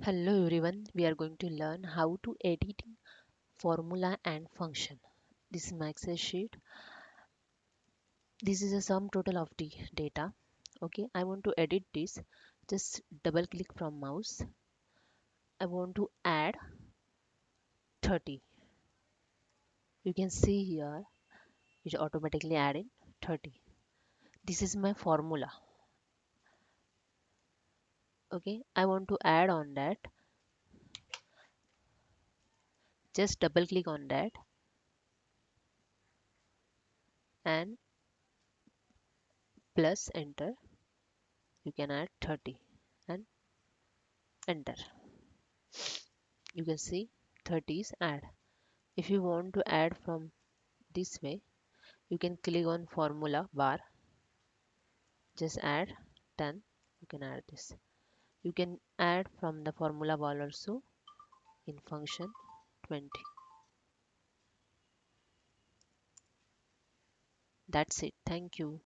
Hello everyone, we are going to learn how to edit formula and function. This is my Excel sheet. This is a sum total of the data. Okay, I want to edit this. Just double click from mouse. I want to add 30. You can see here it automatically added 30. This is my formula. Okay, I want to add on that. Just double click on that and plus enter. You can add 30 and enter. You can see 30 is add. If you want to add from this way, you can click on formula bar, just add 10. You can add this. You can add from the formula bar also in function 20. That's it. Thank you.